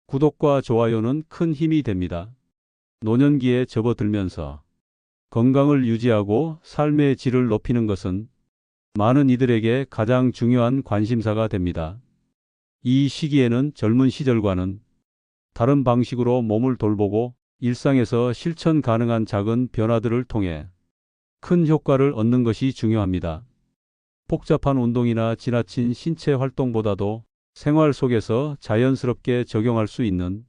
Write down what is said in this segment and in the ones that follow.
구독과 좋아요는 큰 힘이 됩니다. 노년기에 접어들면서 건강을 유지하고 삶의 질을 높이는 것은 많은 이들에게 가장 중요한 관심사가 됩니다. 이 시기에는 젊은 시절과는 다른 방식으로 몸을 돌보고 일상에서 실천 가능한 작은 변화들을 통해 큰 효과를 얻는 것이 중요합니다. 복잡한 운동이나 지나친 신체 활동보다도 생활 속에서 자연스럽게 적용할 수 있는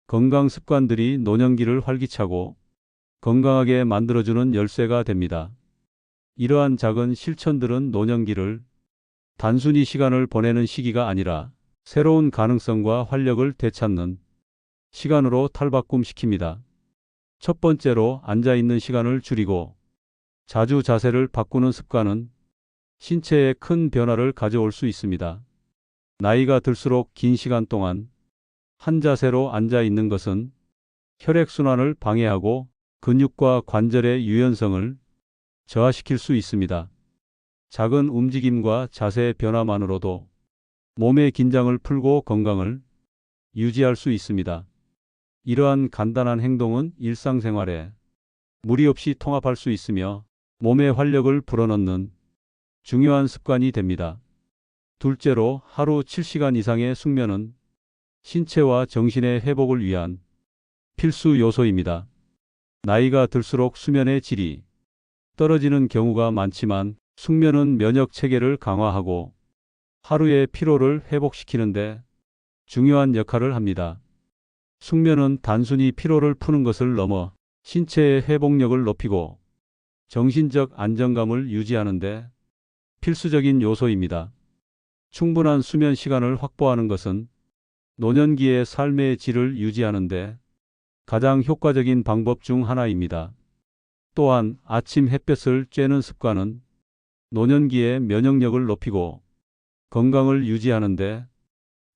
건강 습관들이 노년기를 활기차고 건강하게 만들어주는 열쇠가 됩니다. 이러한 작은 실천들은 노년기를 단순히 시간을 보내는 시기가 아니라 새로운 가능성과 활력을 되찾는 시간으로 탈바꿈시킵니다. 첫 번째로 앉아있는 시간을 줄이고 자주 자세를 바꾸는 습관은 신체에 큰 변화를 가져올 수 있습니다. 나이가 들수록 긴 시간 동안 한 자세로 앉아 있는 것은 혈액순환을 방해하고 근육과 관절의 유연성을 저하시킬 수 있습니다. 작은 움직임과 자세 변화만으로도 몸의 긴장을 풀고 건강을 유지할 수 있습니다. 이러한 간단한 행동은 일상생활에 무리 없이 통합할 수 있으며 몸의 활력을 불어넣는 중요한 습관이 됩니다. 둘째로, 하루 7시간 이상의 숙면은 신체와 정신의 회복을 위한 필수 요소입니다. 나이가 들수록 수면의 질이 떨어지는 경우가 많지만 숙면은 면역 체계를 강화하고 하루의 피로를 회복시키는데 중요한 역할을 합니다. 숙면은 단순히 피로를 푸는 것을 넘어 신체의 회복력을 높이고 정신적 안정감을 유지하는 데 필수적인 요소입니다. 충분한 수면 시간을 확보하는 것은 노년기의 삶의 질을 유지하는 데 가장 효과적인 방법 중 하나입니다. 또한 아침 햇볕을 쬐는 습관은 노년기의 면역력을 높이고 건강을 유지하는 데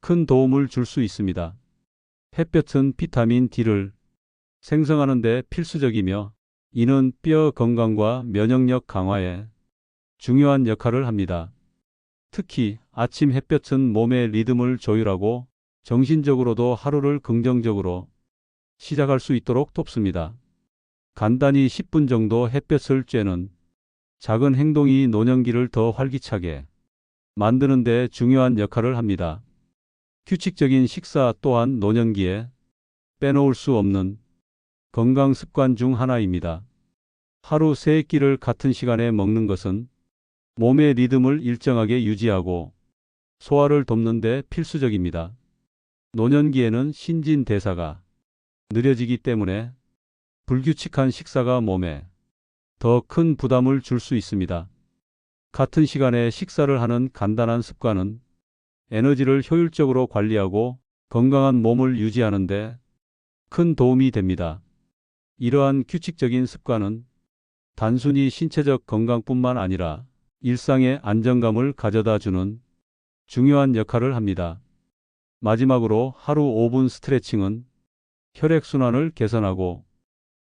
큰 도움을 줄 수 있습니다. 햇볕은 비타민 D를 생성하는 데 필수적이며 이는 뼈 건강과 면역력 강화에 중요한 역할을 합니다. 특히 아침 햇볕은 몸의 리듬을 조율하고 정신적으로도 하루를 긍정적으로 시작할 수 있도록 돕습니다. 간단히 10분 정도 햇볕을 쬐는 작은 행동이 노년기를 더 활기차게 만드는 데 중요한 역할을 합니다. 규칙적인 식사 또한 노년기에 빼놓을 수 없는 건강 습관 중 하나입니다. 하루 3끼를 같은 시간에 먹는 것은 몸의 리듬을 일정하게 유지하고 소화를 돕는 데 필수적입니다. 노년기에는 신진대사가 느려지기 때문에 불규칙한 식사가 몸에 더 큰 부담을 줄 수 있습니다. 같은 시간에 식사를 하는 간단한 습관은 에너지를 효율적으로 관리하고 건강한 몸을 유지하는 데 큰 도움이 됩니다. 이러한 규칙적인 습관은 단순히 신체적 건강뿐만 아니라 일상의 안정감을 가져다 주는 중요한 역할을 합니다. 마지막으로 하루 5분 스트레칭은 혈액순환을 개선하고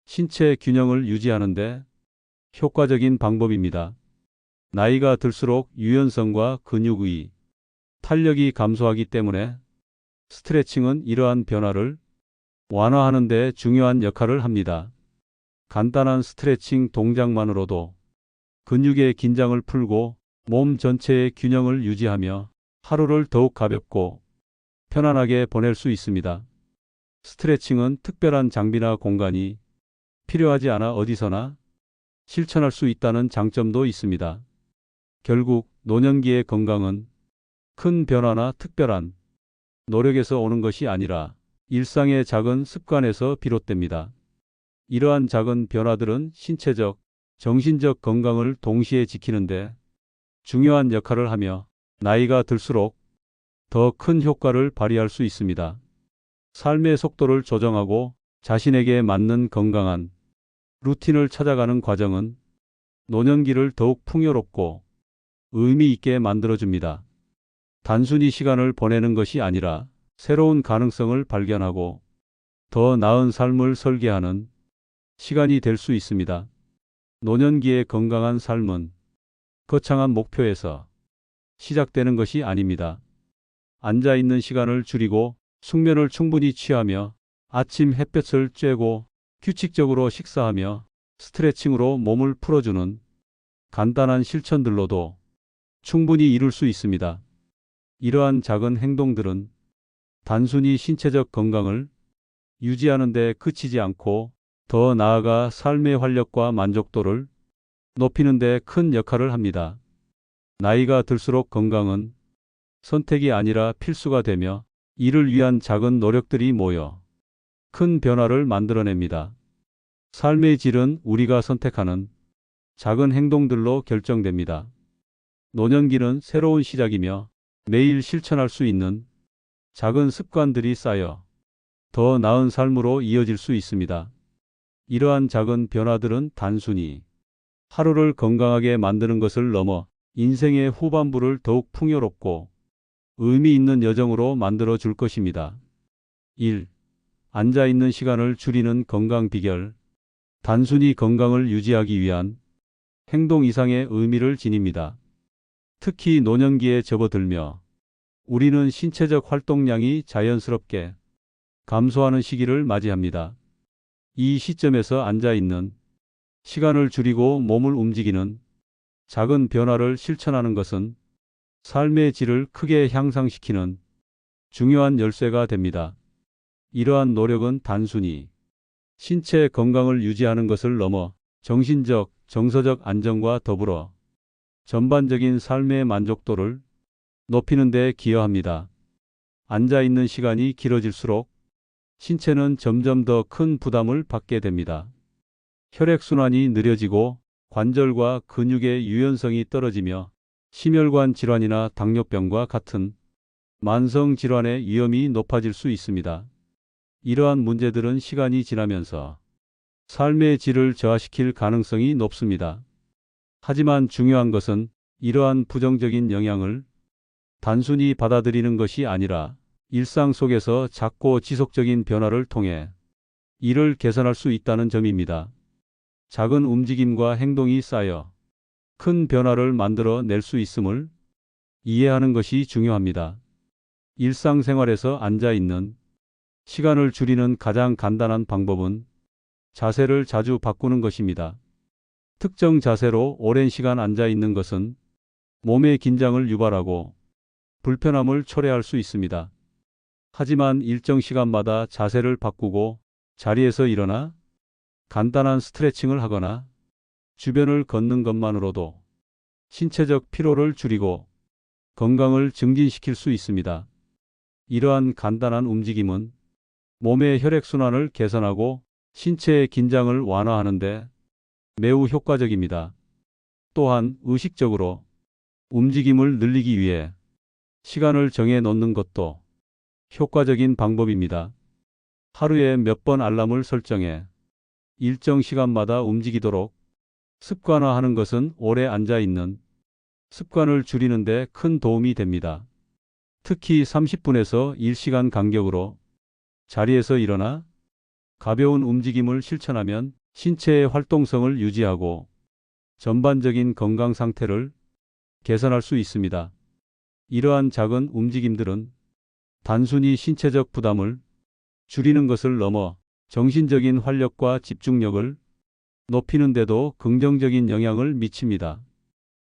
신체 균형을 유지하는 데 효과적인 방법입니다. 나이가 들수록 유연성과 근육의 탄력이 감소하기 때문에 스트레칭은 이러한 변화를 완화하는 데 중요한 역할을 합니다. 간단한 스트레칭 동작만으로도 근육의 긴장을 풀고 몸 전체의 균형을 유지하며 하루를 더욱 가볍고 편안하게 보낼 수 있습니다. 스트레칭은 특별한 장비나 공간이 필요하지 않아 어디서나 실천할 수 있다는 장점도 있습니다. 결국 노년기의 건강은 큰 변화나 특별한 노력에서 오는 것이 아니라 일상의 작은 습관에서 비롯됩니다. 이러한 작은 변화들은 신체적, 정신적 건강을 동시에 지키는데 중요한 역할을 하며 나이가 들수록 더 큰 효과를 발휘할 수 있습니다. 삶의 속도를 조정하고 자신에게 맞는 건강한 루틴을 찾아가는 과정은 노년기를 더욱 풍요롭고 의미 있게 만들어줍니다. 단순히 시간을 보내는 것이 아니라 새로운 가능성을 발견하고 더 나은 삶을 설계하는 시간이 될 수 있습니다. 노년기의 건강한 삶은 거창한 목표에서 시작되는 것이 아닙니다. 앉아 있는 시간을 줄이고 숙면을 충분히 취하며 아침 햇볕을 쬐고 규칙적으로 식사하며 스트레칭으로 몸을 풀어주는 간단한 실천들로도 충분히 이룰 수 있습니다. 이러한 작은 행동들은 단순히 신체적 건강을 유지하는 데 그치지 않고 더 나아가 삶의 활력과 만족도를 높이는 데 큰 역할을 합니다. 나이가 들수록 건강은 선택이 아니라 필수가 되며 이를 위한 작은 노력들이 모여 큰 변화를 만들어냅니다. 삶의 질은 우리가 선택하는 작은 행동들로 결정됩니다. 노년기는 새로운 시작이며 매일 실천할 수 있는 작은 습관들이 쌓여 더 나은 삶으로 이어질 수 있습니다. 이러한 작은 변화들은 단순히 하루를 건강하게 만드는 것을 넘어 인생의 후반부를 더욱 풍요롭고 의미 있는 여정으로 만들어 줄 것입니다. 1. 앉아 있는 시간을 줄이는 건강 비결. 단순히 건강을 유지하기 위한 행동 이상의 의미를 지닙니다. 특히 노년기에 접어들며 우리는 신체적 활동량이 자연스럽게 감소하는 시기를 맞이합니다. 이 시점에서 앉아 있는 시간을 줄이고 몸을 움직이는 작은 변화를 실천하는 것은 삶의 질을 크게 향상시키는 중요한 열쇠가 됩니다. 이러한 노력은 단순히 신체 건강을 유지하는 것을 넘어 정신적, 정서적 안정과 더불어 전반적인 삶의 만족도를 높이는 데 기여합니다. 앉아 있는 시간이 길어질수록 신체는 점점 더 큰 부담을 받게 됩니다. 혈액순환이 느려지고 관절과 근육의 유연성이 떨어지며 심혈관 질환이나 당뇨병과 같은 만성 질환의 위험이 높아질 수 있습니다. 이러한 문제들은 시간이 지나면서 삶의 질을 저하시킬 가능성이 높습니다. 하지만 중요한 것은 이러한 부정적인 영향을 단순히 받아들이는 것이 아니라 일상 속에서 작고 지속적인 변화를 통해 이를 개선할 수 있다는 점입니다. 작은 움직임과 행동이 쌓여 큰 변화를 만들어 낼 수 있음을 이해하는 것이 중요합니다. 일상생활에서 앉아 있는 시간을 줄이는 가장 간단한 방법은 자세를 자주 바꾸는 것입니다. 특정 자세로 오랜 시간 앉아 있는 것은 몸의 긴장을 유발하고 불편함을 초래할 수 있습니다. 하지만 일정 시간마다 자세를 바꾸고 자리에서 일어나 간단한 스트레칭을 하거나 주변을 걷는 것만으로도 신체적 피로를 줄이고 건강을 증진시킬 수 있습니다. 이러한 간단한 움직임은 몸의 혈액순환을 개선하고 신체의 긴장을 완화하는 데 매우 효과적입니다. 또한 의식적으로 움직임을 늘리기 위해 시간을 정해 놓는 것도 효과적인 방법입니다. 하루에 몇 번 알람을 설정해 일정 시간마다 움직이도록 습관화하는 것은 오래 앉아 있는 습관을 줄이는 데 큰 도움이 됩니다. 특히 30분에서 1시간 간격으로 자리에서 일어나 가벼운 움직임을 실천하면 신체의 활동성을 유지하고 전반적인 건강 상태를 개선할 수 있습니다. 이러한 작은 움직임들은 단순히 신체적 부담을 줄이는 것을 넘어 정신적인 활력과 집중력을 높이는 데도 긍정적인 영향을 미칩니다.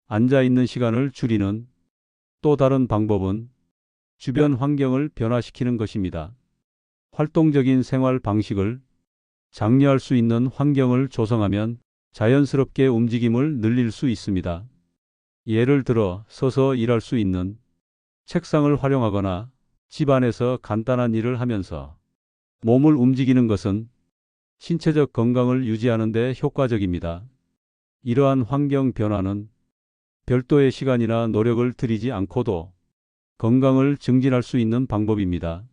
앉아 있는 시간을 줄이는 또 다른 방법은 주변 환경을 변화시키는 것입니다. 활동적인 생활 방식을 장려할 수 있는 환경을 조성하면 자연스럽게 움직임을 늘릴 수 있습니다. 예를 들어 서서 일할 수 있는 책상을 활용하거나 집 안에서 간단한 일을 하면서 몸을 움직이는 것은 신체적 건강을 유지하는 데 효과적입니다. 이러한 환경 변화는 별도의 시간이나 노력을 들이지 않고도 건강을 증진할 수 있는 방법입니다.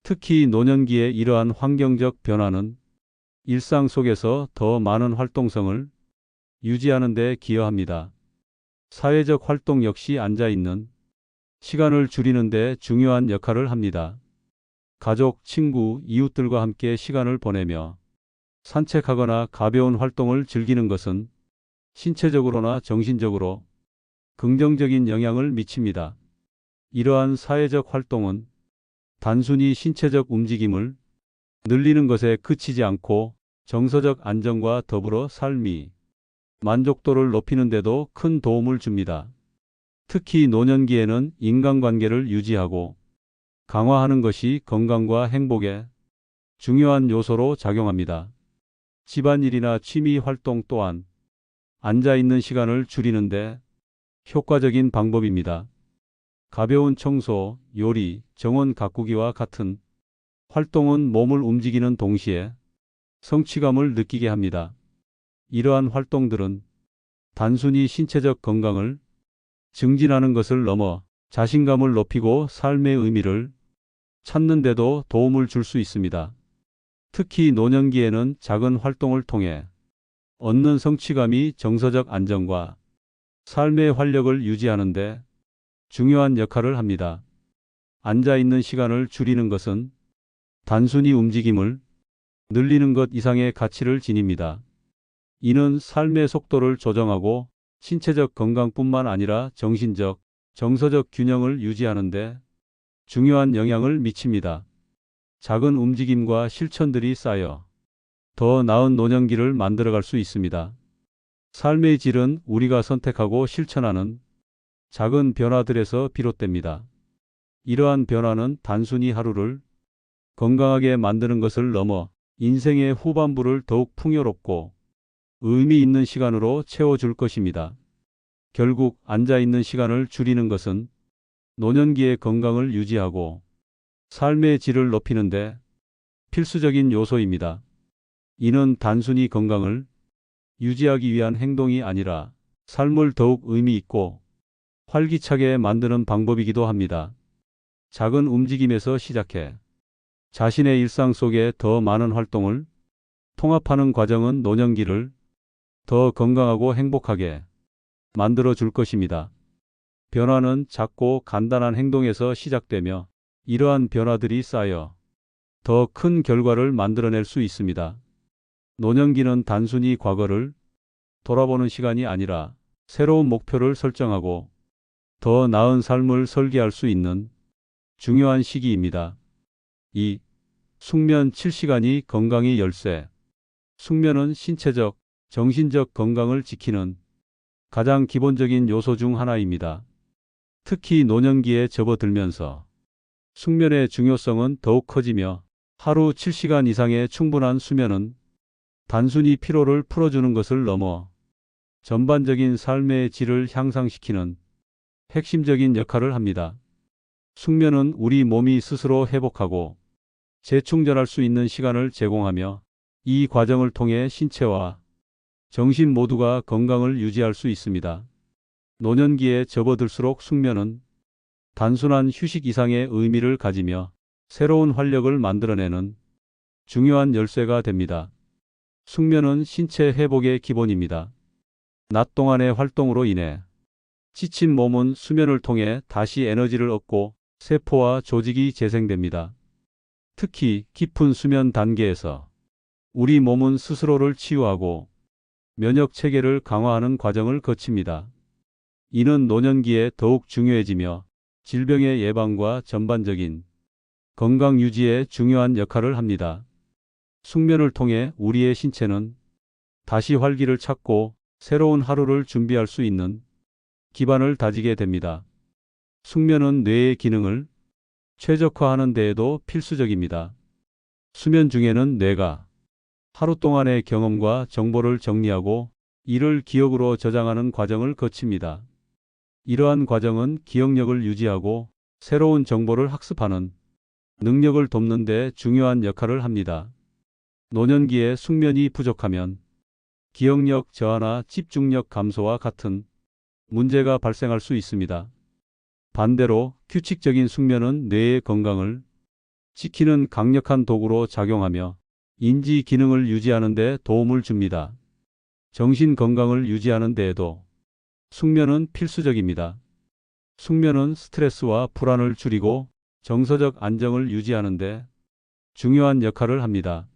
특히 노년기에 이러한 환경적 변화는 일상 속에서 더 많은 활동성을 유지하는 데 기여합니다. 사회적 활동 역시 앉아 있는 시간을 줄이는 데 중요한 역할을 합니다. 가족, 친구, 이웃들과 함께 시간을 보내며 산책하거나 가벼운 활동을 즐기는 것은 신체적으로나 정신적으로 긍정적인 영향을 미칩니다. 이러한 사회적 활동은 단순히 신체적 움직임을 늘리는 것에 그치지 않고 정서적 안정과 더불어 삶이 만족도를 높이는 데도 큰 도움을 줍니다. 특히 노년기에는 인간관계를 유지하고 강화하는 것이 건강과 행복에 중요한 요소로 작용합니다. 집안일이나 취미 활동 또한 앉아 있는 시간을 줄이는데 효과적인 방법입니다. 가벼운 청소, 요리, 정원 가꾸기와 같은 활동은 몸을 움직이는 동시에 성취감을 느끼게 합니다. 이러한 활동들은 단순히 신체적 건강을 증진하는 것을 넘어 자신감을 높이고 삶의 의미를 찾는 데도 도움을 줄 수 있습니다. 특히 노년기에는 작은 활동을 통해 얻는 성취감이 정서적 안정과 삶의 활력을 유지하는 데 중요한 역할을 합니다. 앉아 있는 시간을 줄이는 것은 단순히 움직임을 늘리는 것 이상의 가치를 지닙니다. 이는 삶의 속도를 조정하고 신체적 건강뿐만 아니라 정신적, 정서적 균형을 유지하는 데 중요한 영향을 미칩니다. 작은 움직임과 실천들이 쌓여 더 나은 노년기를 만들어갈 수 있습니다. 삶의 질은 우리가 선택하고 실천하는 작은 변화들에서 비롯됩니다. 이러한 변화는 단순히 하루를 건강하게 만드는 것을 넘어 인생의 후반부를 더욱 풍요롭고 의미 있는 시간으로 채워줄 것입니다. 결국 앉아 있는 시간을 줄이는 것은 노년기의 건강을 유지하고 삶의 질을 높이는데 필수적인 요소입니다. 이는 단순히 건강을 유지하기 위한 행동이 아니라 삶을 더욱 의미 있고 활기차게 만드는 방법이기도 합니다. 작은 움직임에서 시작해 자신의 일상 속에 더 많은 활동을 통합하는 과정은 노년기를 더 건강하고 행복하게 만들어 줄 것입니다. 변화는 작고 간단한 행동에서 시작되며 이러한 변화들이 쌓여 더 큰 결과를 만들어낼 수 있습니다. 노년기는 단순히 과거를 돌아보는 시간이 아니라 새로운 목표를 설정하고 더 나은 삶을 설계할 수 있는 중요한 시기입니다. 2. 숙면 7시간이 건강의 열쇠. 숙면은 신체적, 정신적 건강을 지키는 가장 기본적인 요소 중 하나입니다. 특히 노년기에 접어들면서 숙면의 중요성은 더욱 커지며 하루 7시간 이상의 충분한 수면은 단순히 피로를 풀어주는 것을 넘어 전반적인 삶의 질을 향상시키는 핵심적인 역할을 합니다. 숙면은 우리 몸이 스스로 회복하고 재충전할 수 있는 시간을 제공하며 이 과정을 통해 신체와 정신 모두가 건강을 유지할 수 있습니다. 노년기에 접어들수록 숙면은 단순한 휴식 이상의 의미를 가지며 새로운 활력을 만들어내는 중요한 열쇠가 됩니다. 숙면은 신체 회복의 기본입니다. 낮 동안의 활동으로 인해 지친 몸은 수면을 통해 다시 에너지를 얻고 세포와 조직이 재생됩니다. 특히 깊은 수면 단계에서 우리 몸은 스스로를 치유하고 면역 체계를 강화하는 과정을 거칩니다. 이는 노년기에 더욱 중요해지며 질병의 예방과 전반적인 건강 유지에 중요한 역할을 합니다. 숙면을 통해 우리의 신체는 다시 활기를 찾고 새로운 하루를 준비할 수 있는 기반을 다지게 됩니다. 숙면은 뇌의 기능을 최적화하는 데에도 필수적입니다. 수면 중에는 뇌가 하루 동안의 경험과 정보를 정리하고 이를 기억으로 저장하는 과정을 거칩니다. 이러한 과정은 기억력을 유지하고 새로운 정보를 학습하는 능력을 돕는 데 중요한 역할을 합니다. 노년기에 숙면이 부족하면 기억력 저하나 집중력 감소와 같은 문제가 발생할 수 있습니다. 반대로 규칙적인 숙면은 뇌의 건강을 지키는 강력한 도구로 작용하며 인지 기능을 유지하는 데 도움을 줍니다. 정신 건강을 유지하는 데에도 숙면은 필수적입니다. 숙면은 스트레스와 불안을 줄이고 정서적 안정을 유지하는 데 중요한 역할을 합니다.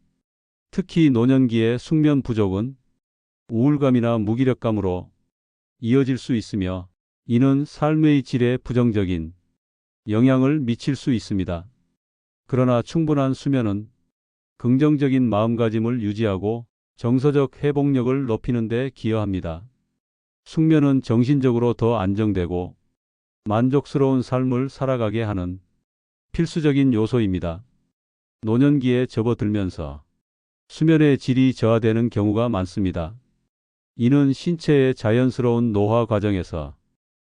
특히 노년기의 숙면 부족은 우울감이나 무기력감으로 이어질 수 있으며 이는 삶의 질에 부정적인 영향을 미칠 수 있습니다. 그러나 충분한 수면은 긍정적인 마음가짐을 유지하고 정서적 회복력을 높이는 데 기여합니다. 숙면은 정신적으로 더 안정되고 만족스러운 삶을 살아가게 하는 필수적인 요소입니다. 노년기에 접어들면서 수면의 질이 저하되는 경우가 많습니다. 이는 신체의 자연스러운 노화 과정에서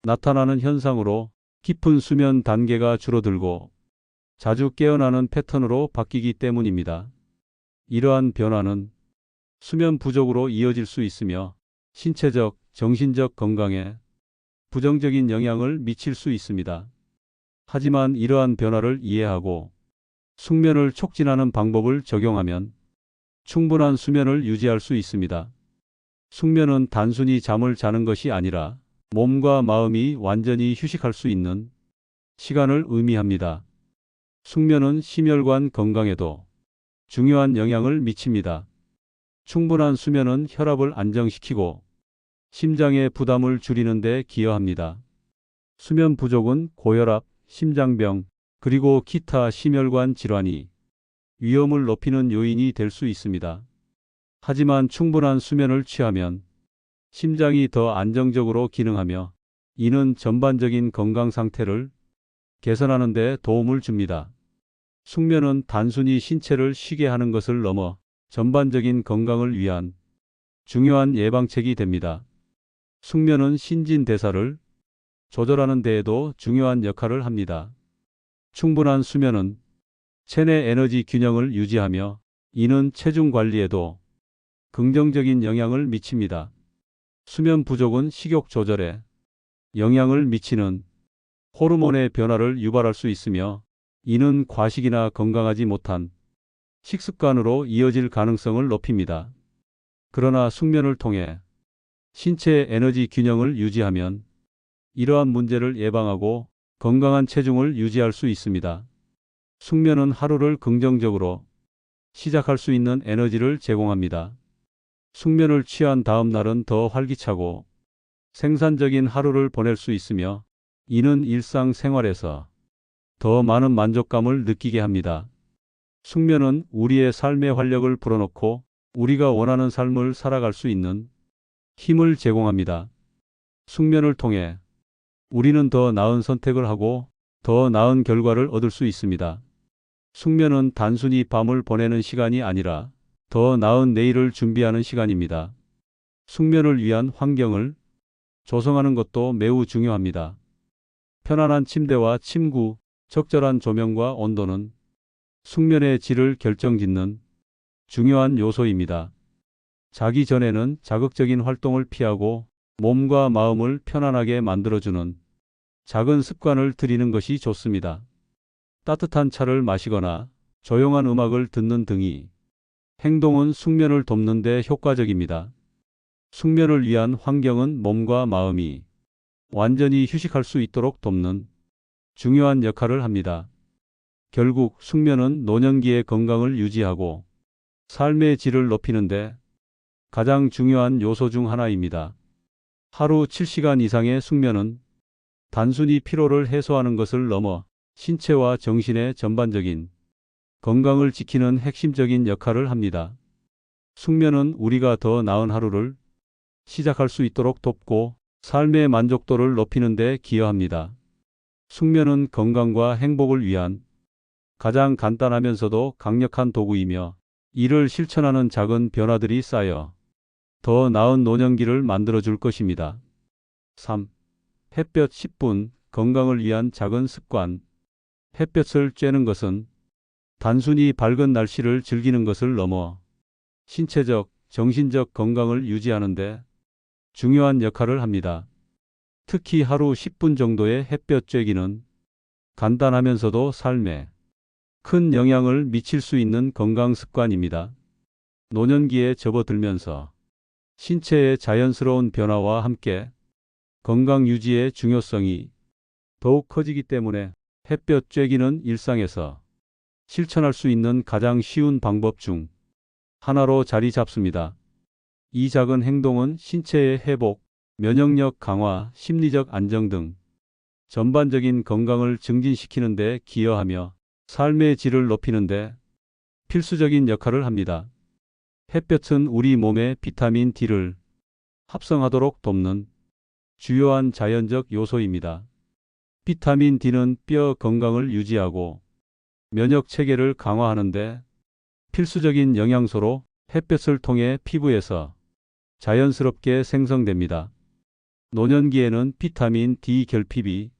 나타나는 현상으로 깊은 수면 단계가 줄어들고 자주 깨어나는 패턴으로 바뀌기 때문입니다. 이러한 변화는 수면 부족으로 이어질 수 있으며 신체적, 정신적 건강에 부정적인 영향을 미칠 수 있습니다. 하지만 이러한 변화를 이해하고 숙면을 촉진하는 방법을 적용하면 충분한 수면을 유지할 수 있습니다. 숙면은 단순히 잠을 자는 것이 아니라 몸과 마음이 완전히 휴식할 수 있는 시간을 의미합니다. 숙면은 심혈관 건강에도 중요한 영향을 미칩니다. 충분한 수면은 혈압을 안정시키고 심장의 부담을 줄이는 데 기여합니다. 수면 부족은 고혈압, 심장병, 그리고 기타 심혈관 질환이 위험을 높이는 요인이 될 수 있습니다. 하지만 충분한 수면을 취하면 심장이 더 안정적으로 기능하며 이는 전반적인 건강 상태를 개선하는 데 도움을 줍니다. 숙면은 단순히 신체를 쉬게 하는 것을 넘어 전반적인 건강을 위한 중요한 예방책이 됩니다. 숙면은 신진대사를 조절하는 데에도 중요한 역할을 합니다. 충분한 수면은 체내 에너지 균형을 유지하며 이는 체중 관리에도 긍정적인 영향을 미칩니다. 수면 부족은 식욕 조절에 영향을 미치는 호르몬의 변화를 유발할 수 있으며 이는 과식이나 건강하지 못한 식습관으로 이어질 가능성을 높입니다. 그러나 숙면을 통해 신체의 에너지 균형을 유지하면 이러한 문제를 예방하고 건강한 체중을 유지할 수 있습니다. 숙면은 하루를 긍정적으로 시작할 수 있는 에너지를 제공합니다. 숙면을 취한 다음 날은 더 활기차고 생산적인 하루를 보낼 수 있으며 이는 일상생활에서 더 많은 만족감을 느끼게 합니다. 숙면은 우리의 삶의 활력을 불어넣고 우리가 원하는 삶을 살아갈 수 있는 힘을 제공합니다. 숙면을 통해 우리는 더 나은 선택을 하고 더 나은 결과를 얻을 수 있습니다. 숙면은 단순히 밤을 보내는 시간이 아니라 더 나은 내일을 준비하는 시간입니다. 숙면을 위한 환경을 조성하는 것도 매우 중요합니다. 편안한 침대와 침구, 적절한 조명과 온도는 숙면의 질을 결정짓는 중요한 요소입니다. 자기 전에는 자극적인 활동을 피하고 몸과 마음을 편안하게 만들어주는 작은 습관을 들이는 것이 좋습니다. 따뜻한 차를 마시거나 조용한 음악을 듣는 등이 행동은 숙면을 돕는 데 효과적입니다. 숙면을 위한 환경은 몸과 마음이 완전히 휴식할 수 있도록 돕는 중요한 역할을 합니다. 결국 숙면은 노년기의 건강을 유지하고 삶의 질을 높이는데 가장 중요한 요소 중 하나입니다. 하루 7시간 이상의 숙면은 단순히 피로를 해소하는 것을 넘어 신체와 정신의 전반적인 건강을 지키는 핵심적인 역할을 합니다. 숙면은 우리가 더 나은 하루를 시작할 수 있도록 돕고 삶의 만족도를 높이는 데 기여합니다. 숙면은 건강과 행복을 위한 가장 간단하면서도 강력한 도구이며 이를 실천하는 작은 변화들이 쌓여 더 나은 노년기를 만들어줄 것입니다. 3. 햇볕 10분 건강을 위한 작은 습관. 햇볕을 쬐는 것은 단순히 밝은 날씨를 즐기는 것을 넘어 신체적, 정신적 건강을 유지하는 데 중요한 역할을 합니다. 특히 하루 10분 정도의 햇볕 쬐기는 간단하면서도 삶에 큰 영향을 미칠 수 있는 건강 습관입니다. 노년기에 접어들면서 신체의 자연스러운 변화와 함께 건강 유지의 중요성이 더욱 커지기 때문에 햇볕 쬐기는 일상에서 실천할 수 있는 가장 쉬운 방법 중 하나로 자리 잡습니다. 이 작은 행동은 신체의 회복, 면역력 강화, 심리적 안정 등 전반적인 건강을 증진시키는 데 기여하며 삶의 질을 높이는데 필수적인 역할을 합니다. 햇볕은 우리 몸의 비타민 D를 합성하도록 돕는 주요한 자연적 요소입니다. 비타민 D는 뼈 건강을 유지하고 면역 체계를 강화하는데 필수적인 영양소로 햇볕을 통해 피부에서 자연스럽게 생성됩니다. 노년기에는 비타민 D 결핍이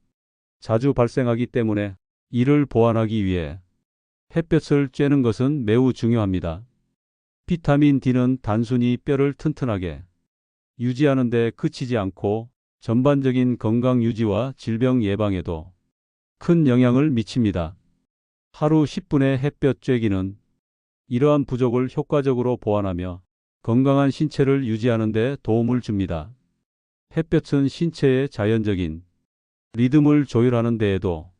자주 발생하기 때문에 이를 보완하기 위해 햇볕을 쬐는 것은 매우 중요합니다. 비타민 D는 단순히 뼈를 튼튼하게 유지하는 데 그치지 않고 전반적인 건강 유지와 질병 예방에도 큰 영향을 미칩니다. 하루 10분의 햇볕 쬐기는 이러한 부족을 효과적으로 보완하며 건강한 신체를 유지하는 데 도움을 줍니다. 햇볕은 신체의 자연적인 리듬을 조율하는 데에도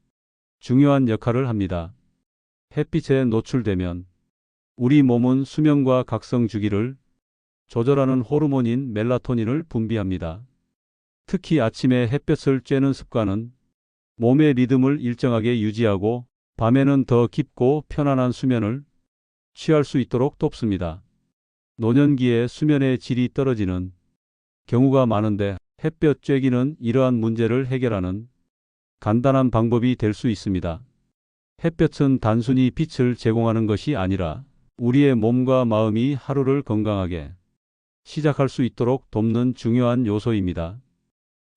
중요한 역할을 합니다. 햇빛에 노출되면 우리 몸은 수면과 각성 주기를 조절하는 호르몬인 멜라토닌을 분비합니다. 특히 아침에 햇볕을 쬐는 습관은 몸의 리듬을 일정하게 유지하고 밤에는 더 깊고 편안한 수면을 취할 수 있도록 돕습니다. 노년기에 수면의 질이 떨어지는 경우가 많은데 햇볕 쬐기는 이러한 문제를 해결하는 간단한 방법이 될 수 있습니다. 햇볕은 단순히 빛을 제공하는 것이 아니라 우리의 몸과 마음이 하루를 건강하게 시작할 수 있도록 돕는 중요한 요소입니다.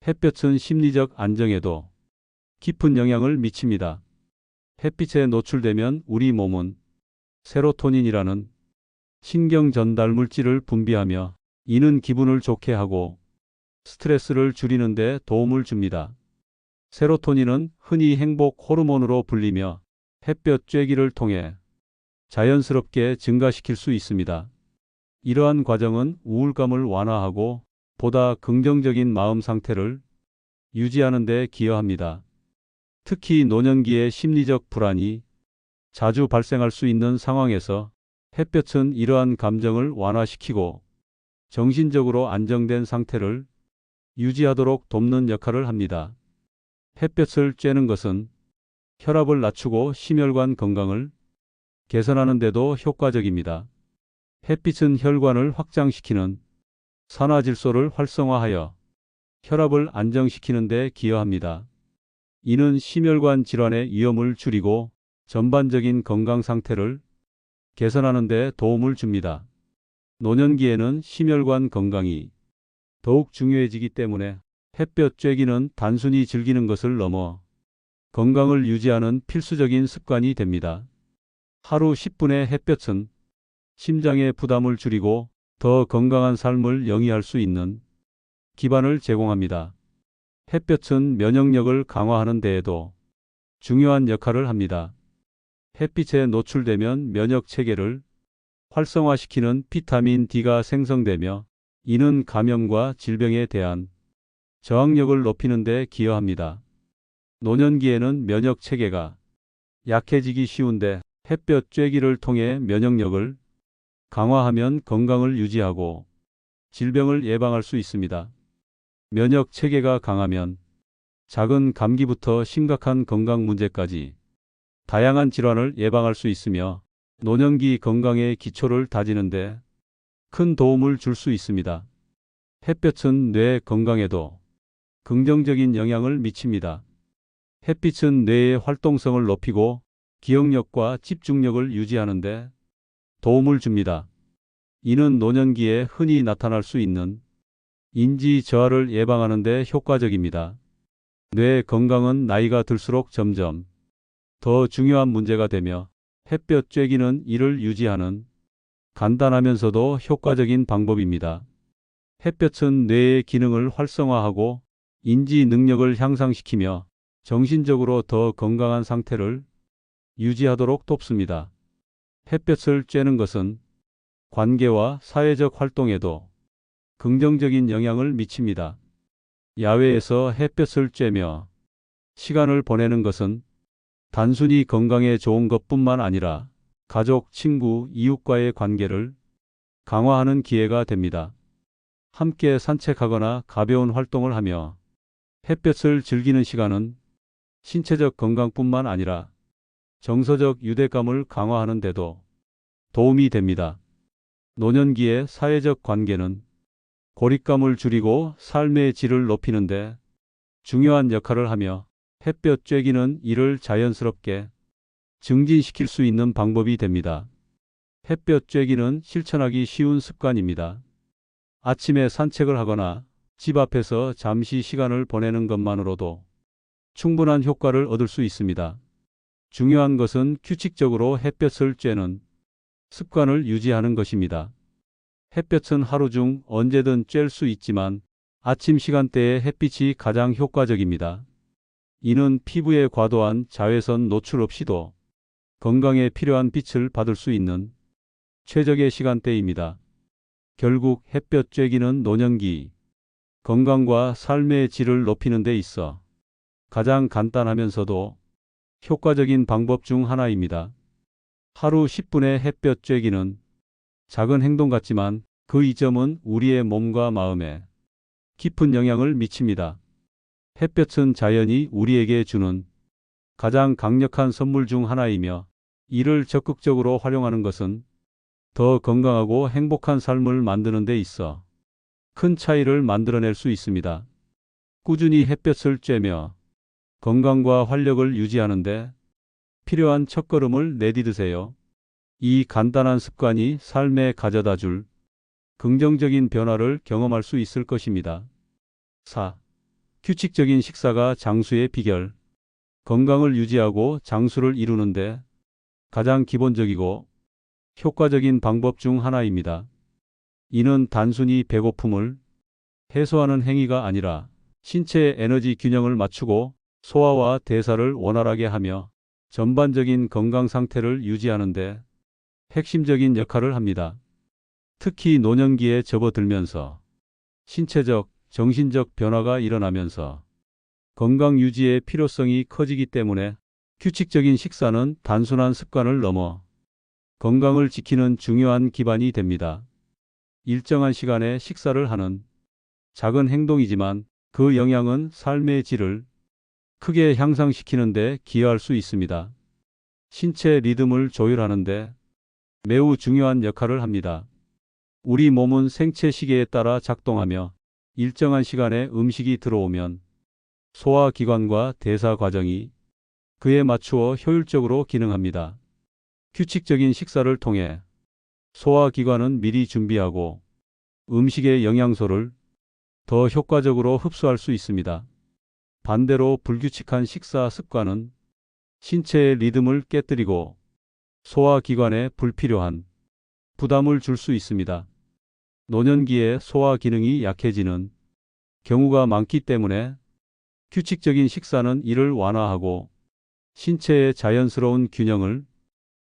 햇볕은 심리적 안정에도 깊은 영향을 미칩니다. 햇빛에 노출되면 우리 몸은 세로토닌이라는 신경 전달 물질을 분비하며 이는 기분을 좋게 하고 스트레스를 줄이는 데 도움을 줍니다. 세로토닌은 흔히 행복 호르몬으로 불리며 햇볕 쬐기를 통해 자연스럽게 증가시킬 수 있습니다. 이러한 과정은 우울감을 완화하고 보다 긍정적인 마음 상태를 유지하는 데 기여합니다. 특히 노년기의 심리적 불안이 자주 발생할 수 있는 상황에서 햇볕은 이러한 감정을 완화시키고 정신적으로 안정된 상태를 유지하도록 돕는 역할을 합니다. 햇볕을 쬐는 것은 혈압을 낮추고 심혈관 건강을 개선하는 데도 효과적입니다. 햇빛은 혈관을 확장시키는 산화질소를 활성화하여 혈압을 안정시키는 데 기여합니다. 이는 심혈관 질환의 위험을 줄이고 전반적인 건강 상태를 개선하는 데 도움을 줍니다. 노년기에는 심혈관 건강이 더욱 중요해지기 때문에 햇볕 쬐기는 단순히 즐기는 것을 넘어 건강을 유지하는 필수적인 습관이 됩니다. 하루 10분의 햇볕은 심장의 부담을 줄이고 더 건강한 삶을 영위할 수 있는 기반을 제공합니다. 햇볕은 면역력을 강화하는 데에도 중요한 역할을 합니다. 햇빛에 노출되면 면역 체계를 활성화시키는 비타민 D가 생성되며 이는 감염과 질병에 대한 저항력을 높이는 데 기여합니다. 노년기에는 면역 체계가 약해지기 쉬운데 햇볕 쬐기를 통해 면역력을 강화하면 건강을 유지하고 질병을 예방할 수 있습니다. 면역 체계가 강하면 작은 감기부터 심각한 건강 문제까지 다양한 질환을 예방할 수 있으며 노년기 건강의 기초를 다지는데 큰 도움을 줄 수 있습니다. 햇볕은 뇌 건강에도 긍정적인 영향을 미칩니다. 햇빛은 뇌의 활동성을 높이고 기억력과 집중력을 유지하는 데 도움을 줍니다. 이는 노년기에 흔히 나타날 수 있는 인지 저하를 예방하는 데 효과적입니다. 뇌 건강은 나이가 들수록 점점 더 중요한 문제가 되며 햇볕 쬐기는 이를 유지하는 간단하면서도 효과적인 방법입니다. 햇볕은 뇌의 기능을 활성화하고 인지 능력을 향상시키며 정신적으로 더 건강한 상태를 유지하도록 돕습니다. 햇볕을 쬐는 것은 관계와 사회적 활동에도 긍정적인 영향을 미칩니다. 야외에서 햇볕을 쬐며 시간을 보내는 것은 단순히 건강에 좋은 것뿐만 아니라 가족, 친구, 이웃과의 관계를 강화하는 기회가 됩니다. 함께 산책하거나 가벼운 활동을 하며 햇볕을 즐기는 시간은 신체적 건강뿐만 아니라 정서적 유대감을 강화하는 데도 도움이 됩니다. 노년기의 사회적 관계는 고립감을 줄이고 삶의 질을 높이는데 중요한 역할을 하며 햇볕 쬐기는 이를 자연스럽게 증진시킬 수 있는 방법이 됩니다. 햇볕 쬐기는 실천하기 쉬운 습관입니다. 아침에 산책을 하거나 집 앞에서 잠시 시간을 보내는 것만으로도 충분한 효과를 얻을 수 있습니다. 중요한 것은 규칙적으로 햇볕을 쬐는 습관을 유지하는 것입니다. 햇볕은 하루 중 언제든 쬐일 수 있지만 아침 시간대에 햇빛이 가장 효과적입니다. 이는 피부에 과도한 자외선 노출 없이도 건강에 필요한 빛을 받을 수 있는 최적의 시간대입니다. 결국 햇볕 쬐기는 노년기 건강과 삶의 질을 높이는 데 있어 가장 간단하면서도 효과적인 방법 중 하나입니다. 하루 10분의 햇볕 쬐기는 작은 행동 같지만 그 이점은 우리의 몸과 마음에 깊은 영향을 미칩니다. 햇볕은 자연이 우리에게 주는 가장 강력한 선물 중 하나이며 이를 적극적으로 활용하는 것은 더 건강하고 행복한 삶을 만드는 데 있어 큰 차이를 만들어낼 수 있습니다. 꾸준히 햇볕을 쬐며 건강과 활력을 유지하는데 필요한 첫걸음을 내디드세요. 이 간단한 습관이 삶에 가져다 줄 긍정적인 변화를 경험할 수 있을 것입니다. 4. 규칙적인 식사가 장수의 비결. 건강을 유지하고 장수를 이루는데 가장 기본적이고 효과적인 방법 중 하나입니다. 이는 단순히 배고픔을 해소하는 행위가 아니라 신체의 에너지 균형을 맞추고 소화와 대사를 원활하게 하며 전반적인 건강 상태를 유지하는 데 핵심적인 역할을 합니다. 특히 노년기에 접어들면서 신체적, 정신적 변화가 일어나면서 건강 유지의 필요성이 커지기 때문에 규칙적인 식사는 단순한 습관을 넘어 건강을 지키는 중요한 기반이 됩니다. 일정한 시간에 식사를 하는 작은 행동이지만 그 영향은 삶의 질을 크게 향상시키는 데 기여할 수 있습니다. 신체 리듬을 조율하는 데 매우 중요한 역할을 합니다. 우리 몸은 생체 시계에 따라 작동하며 일정한 시간에 음식이 들어오면 소화기관과 대사 과정이 그에 맞추어 효율적으로 기능합니다. 규칙적인 식사를 통해 소화기관은 미리 준비하고 음식의 영양소를 더 효과적으로 흡수할 수 있습니다. 반대로 불규칙한 식사 습관은 신체의 리듬을 깨뜨리고 소화기관에 불필요한 부담을 줄 수 있습니다. 노년기에 소화 기능이 약해지는 경우가 많기 때문에 규칙적인 식사는 이를 완화하고 신체의 자연스러운 균형을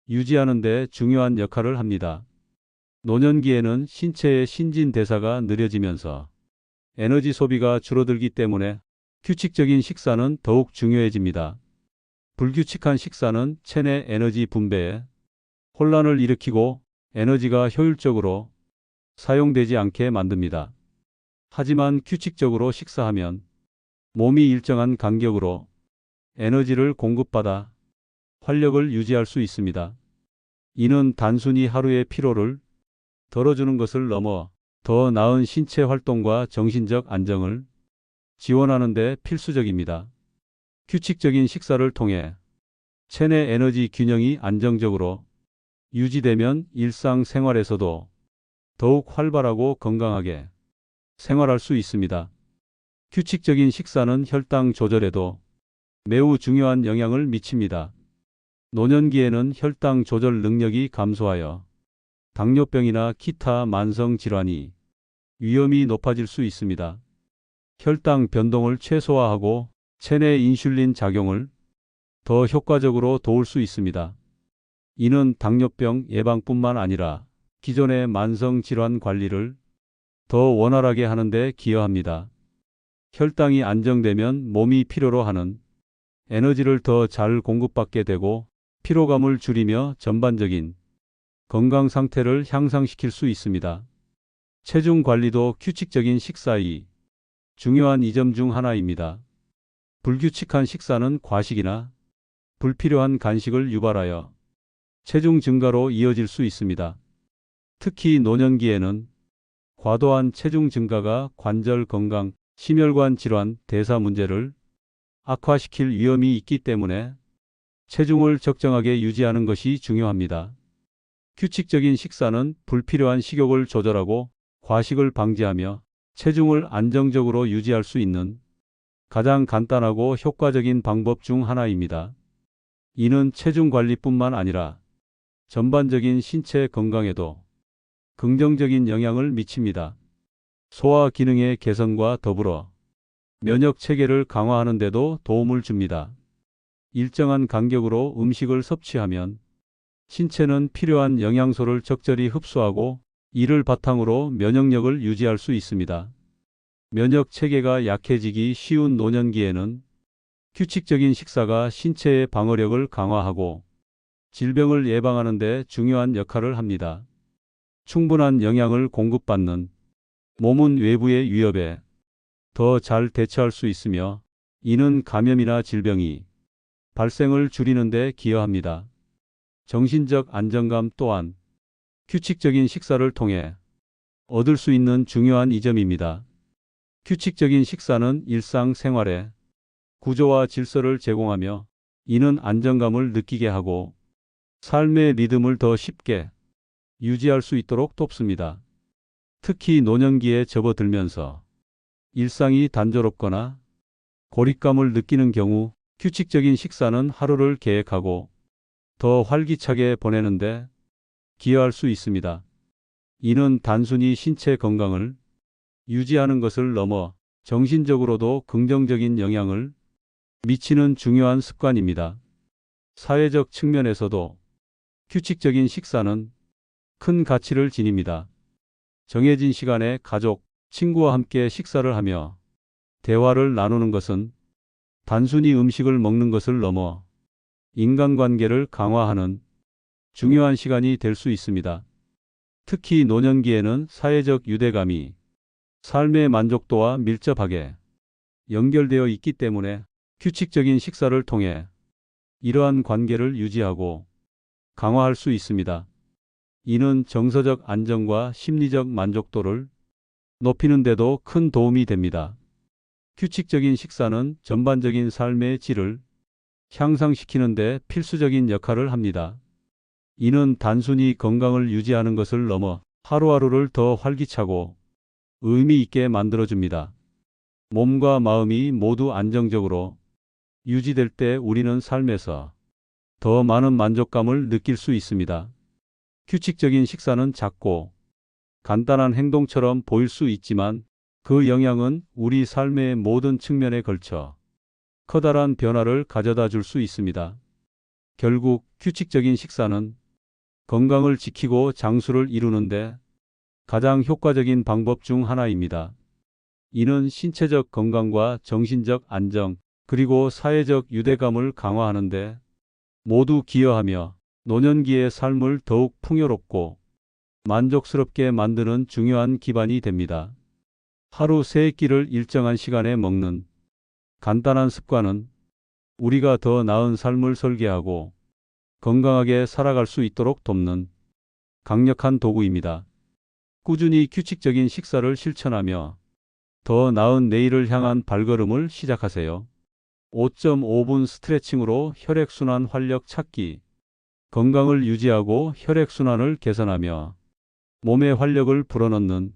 유지하는 데 중요한 역할을 합니다. 노년기에는 신체의 신진대사가 느려지면서 에너지 소비가 줄어들기 때문에 규칙적인 식사는 더욱 중요해집니다. 불규칙한 식사는 체내 에너지 분배에 혼란을 일으키고 에너지가 효율적으로 사용되지 않게 만듭니다. 하지만 규칙적으로 식사하면 몸이 일정한 간격으로 에너지를 공급받아 활력을 유지할 수 있습니다. 이는 단순히 하루의 피로를 덜어주는 것을 넘어 더 나은 신체 활동과 정신적 안정을 지원하는 데 필수적입니다. 규칙적인 식사를 통해 체내 에너지 균형이 안정적으로 유지되면 일상생활에서도 더욱 활발하고 건강하게 생활할 수 있습니다. 규칙적인 식사는 혈당 조절에도 매우 중요한 영향을 미칩니다. 노년기에는 혈당 조절 능력이 감소하여 당뇨병이나 기타 만성 질환이 위험이 높아질 수 있습니다. 혈당 변동을 최소화하고 체내 인슐린 작용을 더 효과적으로 도울 수 있습니다. 이는 당뇨병 예방뿐만 아니라 기존의 만성 질환 관리를 더 원활하게 하는 데 기여합니다. 혈당이 안정되면 몸이 필요로 하는 에너지를 더 잘 공급받게 되고 피로감을 줄이며 전반적인 건강 상태를 향상시킬 수 있습니다. 체중 관리도 규칙적인 식사이 중요한 이점 중 하나입니다. 불규칙한 식사는 과식이나 불필요한 간식을 유발하여 체중 증가로 이어질 수 있습니다. 특히 노년기에는 과도한 체중 증가가 관절 건강, 심혈관 질환, 대사 문제를 악화시킬 위험이 있기 때문에 체중을 적정하게 유지하는 것이 중요합니다. 규칙적인 식사는 불필요한 식욕을 조절하고 과식을 방지하며 체중을 안정적으로 유지할 수 있는 가장 간단하고 효과적인 방법 중 하나입니다. 이는 체중 관리뿐만 아니라 전반적인 신체 건강에도 긍정적인 영향을 미칩니다. 소화 기능의 개선과 더불어 면역 체계를 강화하는 데도 도움을 줍니다. 일정한 간격으로 음식을 섭취하면 신체는 필요한 영양소를 적절히 흡수하고 이를 바탕으로 면역력을 유지할 수 있습니다. 면역 체계가 약해지기 쉬운 노년기에는 규칙적인 식사가 신체의 방어력을 강화하고 질병을 예방하는 데 중요한 역할을 합니다. 충분한 영양을 공급받는 몸은 외부의 위협에 더 잘 대처할 수 있으며 이는 감염이나 질병이 발생을 줄이는 데 기여합니다. 정신적 안정감 또한 규칙적인 식사를 통해 얻을 수 있는 중요한 이점입니다. 규칙적인 식사는 일상생활에 구조와 질서를 제공하며 이는 안정감을 느끼게 하고 삶의 리듬을 더 쉽게 유지할 수 있도록 돕습니다. 특히 노년기에 접어들면서 일상이 단조롭거나 고립감을 느끼는 경우 규칙적인 식사는 하루를 계획하고 더 활기차게 보내는데 기여할 수 있습니다. 이는 단순히 신체 건강을 유지하는 것을 넘어 정신적으로도 긍정적인 영향을 미치는 중요한 습관입니다. 사회적 측면에서도 규칙적인 식사는 큰 가치를 지닙니다. 정해진 시간에 가족, 친구와 함께 식사를 하며 대화를 나누는 것은 단순히 음식을 먹는 것을 넘어 인간관계를 강화하는 중요한 시간이 될 수 있습니다. 특히 노년기에는 사회적 유대감이 삶의 만족도와 밀접하게 연결되어 있기 때문에 규칙적인 식사를 통해 이러한 관계를 유지하고 강화할 수 있습니다. 이는 정서적 안정과 심리적 만족도를 높이는 데도 큰 도움이 됩니다. 규칙적인 식사는 전반적인 삶의 질을 향상시키는 데 필수적인 역할을 합니다. 이는 단순히 건강을 유지하는 것을 넘어 하루하루를 더 활기차고 의미 있게 만들어줍니다. 몸과 마음이 모두 안정적으로 유지될 때 우리는 삶에서 더 많은 만족감을 느낄 수 있습니다. 규칙적인 식사는 작고 간단한 행동처럼 보일 수 있지만 그 영향은 우리 삶의 모든 측면에 걸쳐 커다란 변화를 가져다 줄 수 있습니다. 결국 규칙적인 식사는 건강을 지키고 장수를 이루는데 가장 효과적인 방법 중 하나입니다. 이는 신체적 건강과 정신적 안정, 그리고 사회적 유대감을 강화하는 데 모두 기여하며 노년기의 삶을 더욱 풍요롭고 만족스럽게 만드는 중요한 기반이 됩니다. 하루 세 끼를 일정한 시간에 먹는 간단한 습관은 우리가 더 나은 삶을 설계하고 건강하게 살아갈 수 있도록 돕는 강력한 도구입니다. 꾸준히 규칙적인 식사를 실천하며 더 나은 내일을 향한 발걸음을 시작하세요. 5.5분 스트레칭으로 혈액순환 활력 찾기. 건강을 유지하고 혈액순환을 개선하며 몸에 활력을 불어넣는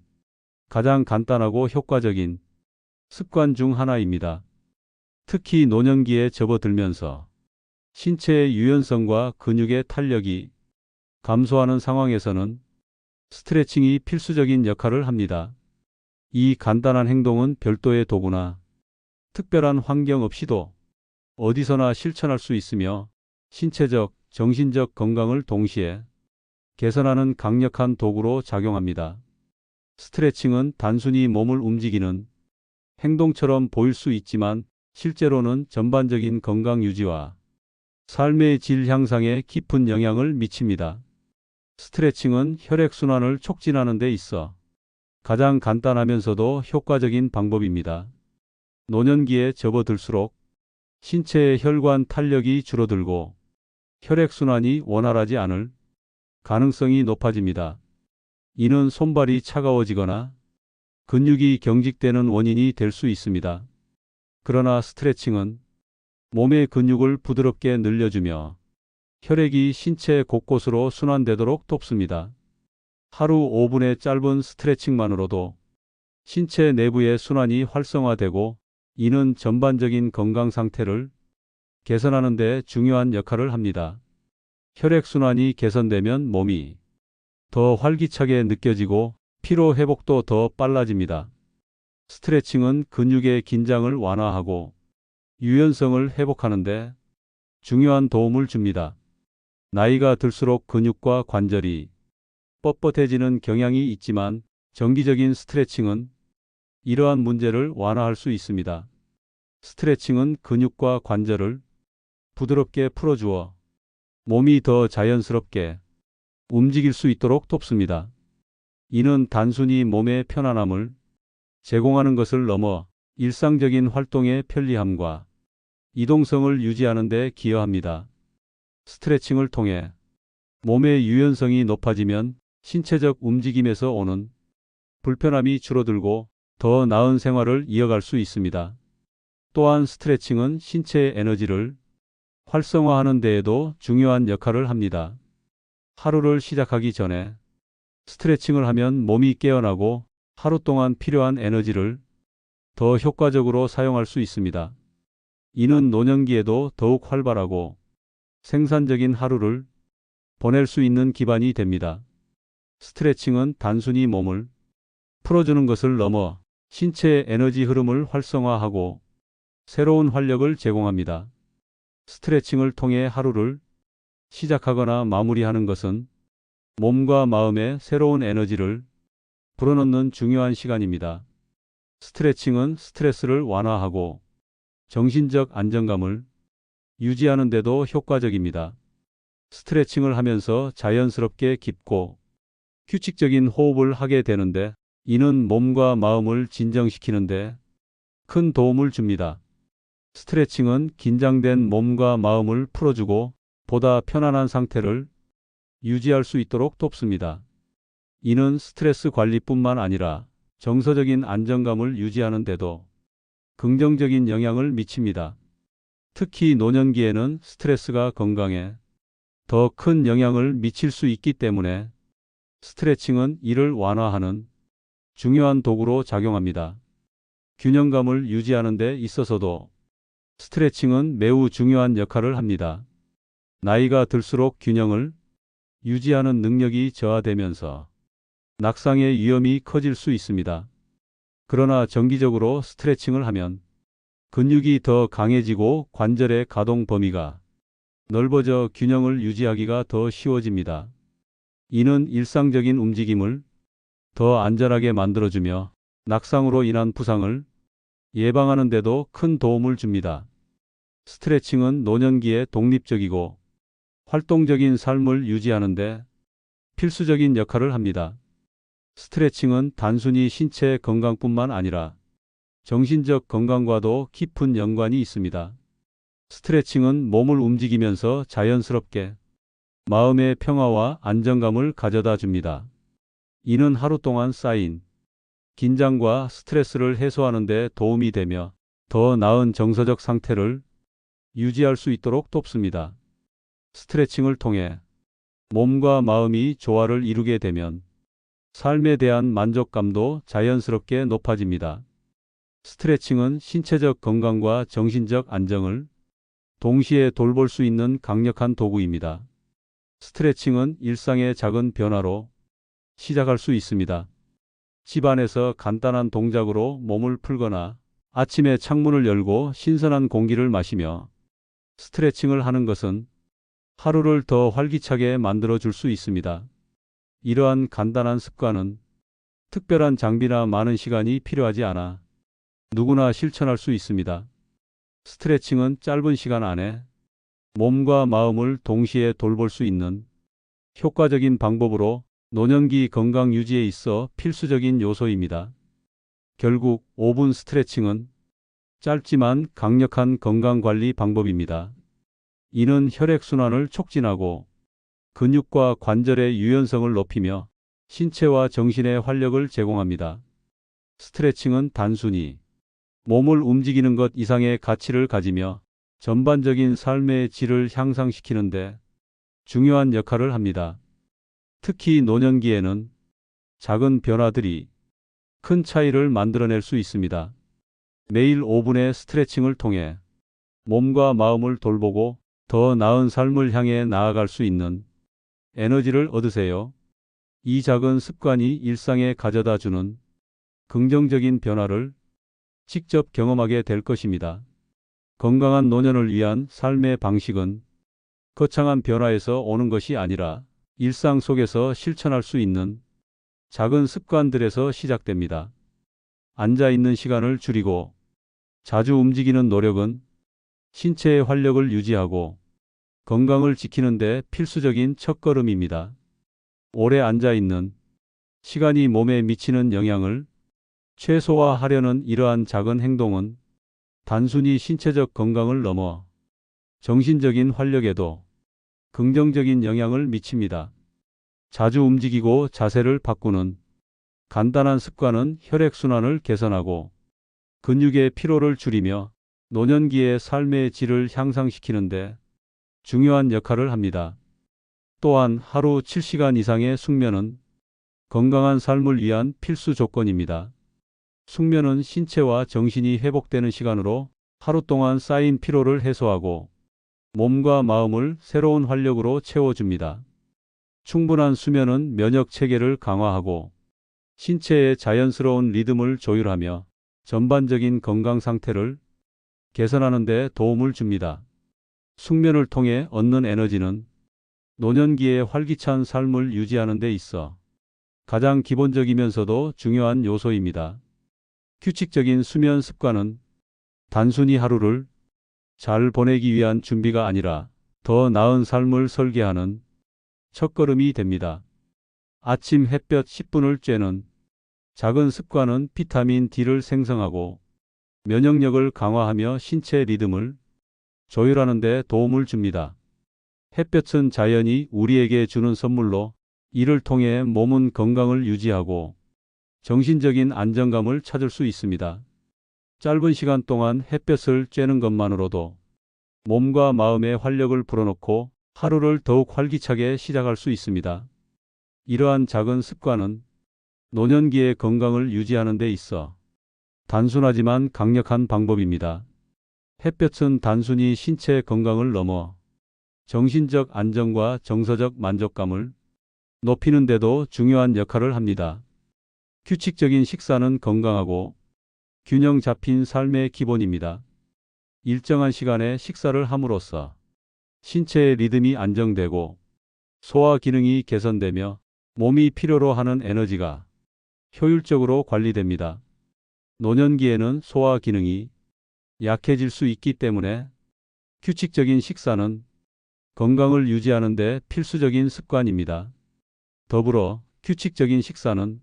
가장 간단하고 효과적인 습관 중 하나입니다. 특히 노년기에 접어들면서 신체의 유연성과 근육의 탄력이 감소하는 상황에서는 스트레칭이 필수적인 역할을 합니다. 이 간단한 행동은 별도의 도구나 특별한 환경 없이도 어디서나 실천할 수 있으며 신체적, 정신적 건강을 동시에 개선하는 강력한 도구로 작용합니다. 스트레칭은 단순히 몸을 움직이는 행동처럼 보일 수 있지만 실제로는 전반적인 건강 유지와 삶의 질 향상에 깊은 영향을 미칩니다. 스트레칭은 혈액순환을 촉진하는 데 있어 가장 간단하면서도 효과적인 방법입니다. 노년기에 접어들수록 신체의 혈관 탄력이 줄어들고 혈액순환이 원활하지 않을 가능성이 높아집니다. 이는 손발이 차가워지거나 근육이 경직되는 원인이 될 수 있습니다. 그러나 스트레칭은 몸의 근육을 부드럽게 늘려주며 혈액이 신체 곳곳으로 순환되도록 돕습니다. 하루 5분의 짧은 스트레칭만으로도 신체 내부의 순환이 활성화되고 이는 전반적인 건강 상태를 개선하는 데 중요한 역할을 합니다. 혈액순환이 개선되면 몸이 더 활기차게 느껴지고 피로 회복도 더 빨라집니다. 스트레칭은 근육의 긴장을 완화하고 유연성을 회복하는 데 중요한 도움을 줍니다. 나이가 들수록 근육과 관절이 뻣뻣해지는 경향이 있지만 정기적인 스트레칭은 이러한 문제를 완화할 수 있습니다. 스트레칭은 근육과 관절을 부드럽게 풀어주어 몸이 더 자연스럽게 움직일 수 있도록 돕습니다. 이는 단순히 몸의 편안함을 제공하는 것을 넘어 일상적인 활동의 편리함과 이동성을 유지하는 데 기여합니다. 스트레칭을 통해 몸의 유연성이 높아지면 신체적 움직임에서 오는 불편함이 줄어들고 더 나은 생활을 이어갈 수 있습니다. 또한 스트레칭은 신체의 에너지를 활성화하는 데에도 중요한 역할을 합니다. 하루를 시작하기 전에 스트레칭을 하면 몸이 깨어나고 하루 동안 필요한 에너지를 더 효과적으로 사용할 수 있습니다. 이는 노년기에도 더욱 활발하고 생산적인 하루를 보낼 수 있는 기반이 됩니다. 스트레칭은 단순히 몸을 풀어주는 것을 넘어 신체의 에너지 흐름을 활성화하고 새로운 활력을 제공합니다. 스트레칭을 통해 하루를 시작하거나 마무리하는 것은 몸과 마음에 새로운 에너지를 불어넣는 중요한 시간입니다. 스트레칭은 스트레스를 완화하고 정신적 안정감을 유지하는 데도 효과적입니다. 스트레칭을 하면서 자연스럽게 깊고 규칙적인 호흡을 하게 되는데 이는 몸과 마음을 진정시키는 데 큰 도움을 줍니다. 스트레칭은 긴장된 몸과 마음을 풀어주고 보다 편안한 상태를 유지할 수 있도록 돕습니다. 이는 스트레스 관리뿐만 아니라 정서적인 안정감을 유지하는 데도 긍정적인 영향을 미칩니다. 특히 노년기에는 스트레스가 건강에 더 큰 영향을 미칠 수 있기 때문에 스트레칭은 이를 완화하는 중요한 도구로 작용합니다. 균형감을 유지하는 데 있어서도 스트레칭은 매우 중요한 역할을 합니다. 나이가 들수록 균형을 유지하는 능력이 저하되면서 낙상의 위험이 커질 수 있습니다. 그러나 정기적으로 스트레칭을 하면 근육이 더 강해지고 관절의 가동 범위가 넓어져 균형을 유지하기가 더 쉬워집니다. 이는 일상적인 움직임을 더 안전하게 만들어주며 낙상으로 인한 부상을 예방하는 데도 큰 도움을 줍니다. 스트레칭은 노년기에 독립적이고 활동적인 삶을 유지하는 데 필수적인 역할을 합니다. 스트레칭은 단순히 신체 건강뿐만 아니라 정신적 건강과도 깊은 연관이 있습니다. 스트레칭은 몸을 움직이면서 자연스럽게 마음의 평화와 안정감을 가져다 줍니다. 이는 하루 동안 쌓인 긴장과 스트레스를 해소하는 데 도움이 되며 더 나은 정서적 상태를 유지할 수 있도록 돕습니다. 스트레칭을 통해 몸과 마음이 조화를 이루게 되면 삶에 대한 만족감도 자연스럽게 높아집니다. 스트레칭은 신체적 건강과 정신적 안정을 동시에 돌볼 수 있는 강력한 도구입니다. 스트레칭은 일상의 작은 변화로 시작할 수 있습니다. 집안에서 간단한 동작으로 몸을 풀거나 아침에 창문을 열고 신선한 공기를 마시며 스트레칭을 하는 것은 하루를 더 활기차게 만들어 줄 수 있습니다. 이러한 간단한 습관은 특별한 장비나 많은 시간이 필요하지 않아 누구나 실천할 수 있습니다. 스트레칭은 짧은 시간 안에 몸과 마음을 동시에 돌볼 수 있는 효과적인 방법으로 노년기 건강 유지에 있어 필수적인 요소입니다. 결국 5분 스트레칭은 짧지만 강력한 건강관리 방법입니다. 이는 혈액순환을 촉진하고 근육과 관절의 유연성을 높이며 신체와 정신의 활력을 제공합니다. 스트레칭은 단순히 몸을 움직이는 것 이상의 가치를 가지며 전반적인 삶의 질을 향상시키는데 중요한 역할을 합니다. 특히 노년기에는 작은 변화들이 큰 차이를 만들어낼 수 있습니다. 매일 5분의 스트레칭을 통해 몸과 마음을 돌보고 더 나은 삶을 향해 나아갈 수 있는 에너지를 얻으세요. 이 작은 습관이 일상에 가져다 주는 긍정적인 변화를 직접 경험하게 될 것입니다. 건강한 노년을 위한 삶의 방식은 거창한 변화에서 오는 것이 아니라 일상 속에서 실천할 수 있는 작은 습관들에서 시작됩니다. 앉아 있는 시간을 줄이고 자주 움직이는 노력은 신체의 활력을 유지하고 건강을 지키는 데 필수적인 첫걸음입니다. 오래 앉아 있는 시간이 몸에 미치는 영향을 최소화하려는 이러한 작은 행동은 단순히 신체적 건강을 넘어 정신적인 활력에도 긍정적인 영향을 미칩니다. 자주 움직이고 자세를 바꾸는 간단한 습관은 혈액순환을 개선하고 근육의 피로를 줄이며 노년기의 삶의 질을 향상시키는데 중요한 역할을 합니다. 또한 하루 7시간 이상의 숙면은 건강한 삶을 위한 필수 조건입니다. 숙면은 신체와 정신이 회복되는 시간으로 하루 동안 쌓인 피로를 해소하고 몸과 마음을 새로운 활력으로 채워줍니다. 충분한 수면은 면역 체계를 강화하고 신체의 자연스러운 리듬을 조율하며 전반적인 건강 상태를 개선하는 데 도움을 줍니다. 숙면을 통해 얻는 에너지는 노년기의 활기찬 삶을 유지하는 데 있어 가장 기본적이면서도 중요한 요소입니다. 규칙적인 수면 습관은 단순히 하루를 잘 보내기 위한 준비가 아니라 더 나은 삶을 설계하는 첫걸음이 됩니다. 아침 햇볕 10분을 쬐는 작은 습관은 비타민 D를 생성하고 면역력을 강화하며 신체 리듬을 조율하는 데 도움을 줍니다. 햇볕은 자연이 우리에게 주는 선물로 이를 통해 몸은 건강을 유지하고 정신적인 안정감을 찾을 수 있습니다. 짧은 시간 동안 햇볕을 쬐는 것만으로도 몸과 마음의 활력을 불어넣고 하루를 더욱 활기차게 시작할 수 있습니다. 이러한 작은 습관은 노년기의 건강을 유지하는 데 있어 단순하지만 강력한 방법입니다. 햇볕은 단순히 신체 건강을 넘어 정신적 안정과 정서적 만족감을 높이는 데도 중요한 역할을 합니다. 규칙적인 식사는 건강하고 균형 잡힌 삶의 기본입니다. 일정한 시간에 식사를 함으로써 신체의 리듬이 안정되고 소화 기능이 개선되며 몸이 필요로 하는 에너지가 효율적으로 관리됩니다. 노년기에는 소화 기능이 약해질 수 있기 때문에 규칙적인 식사는 건강을 유지하는 데 필수적인 습관입니다. 더불어 규칙적인 식사는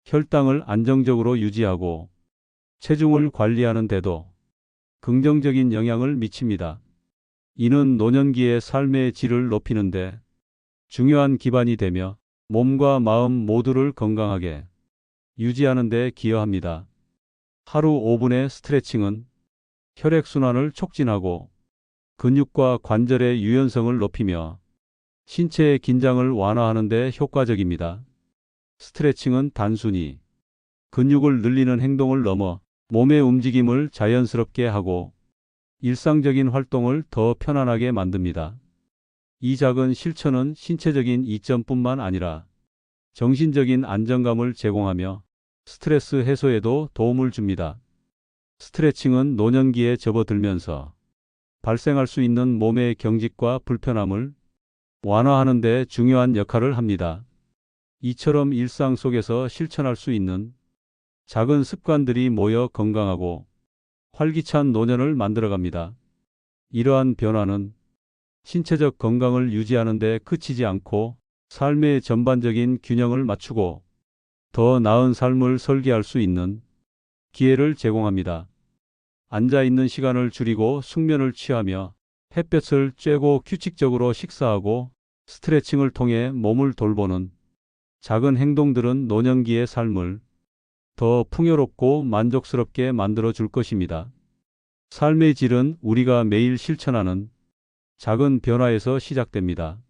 혈당을 안정적으로 유지하고 체중을 관리하는 데도 긍정적인 영향을 미칩니다. 이는 노년기의 삶의 질을 높이는 데 중요한 기반이 되며 몸과 마음 모두를 건강하게 유지하는 데 기여합니다. 하루 5분의 스트레칭은 혈액순환을 촉진하고 근육과 관절의 유연성을 높이며 신체의 긴장을 완화하는 데 효과적입니다. 스트레칭은 단순히 근육을 늘리는 행동을 넘어 몸의 움직임을 자연스럽게 하고 일상적인 활동을 더 편안하게 만듭니다. 이 작은 실천은 신체적인 이점뿐만 아니라 정신적인 안정감을 제공하며 스트레스 해소에도 도움을 줍니다. 스트레칭은 노년기에 접어들면서 발생할 수 있는 몸의 경직과 불편함을 완화하는 데 중요한 역할을 합니다. 이처럼 일상 속에서 실천할 수 있는 작은 습관들이 모여 건강하고 활기찬 노년을 만들어갑니다. 이러한 변화는 신체적 건강을 유지하는 데 그치지 않고 삶의 전반적인 균형을 맞추고 더 나은 삶을 설계할 수 있는 기회를 제공합니다. 앉아 있는 시간을 줄이고 숙면을 취하며 햇볕을 쬐고 규칙적으로 식사하고 스트레칭을 통해 몸을 돌보는 작은 행동들은 노년기의 삶을 더 풍요롭고 만족스럽게 만들어 줄 것입니다. 삶의 질은 우리가 매일 실천하는 작은 변화에서 시작됩니다.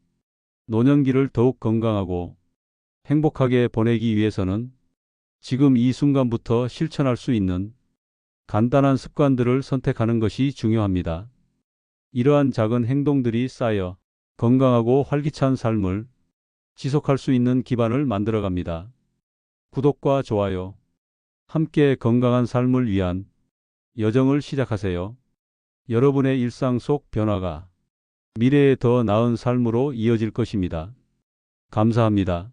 노년기를 더욱 건강하고 행복하게 보내기 위해서는 지금 이 순간부터 실천할 수 있는 간단한 습관들을 선택하는 것이 중요합니다. 이러한 작은 행동들이 쌓여 건강하고 활기찬 삶을 지속할 수 있는 기반을 만들어갑니다. 구독과 좋아요, 함께 건강한 삶을 위한 여정을 시작하세요. 여러분의 일상 속 변화가 미래에 더 나은 삶으로 이어질 것입니다. 감사합니다.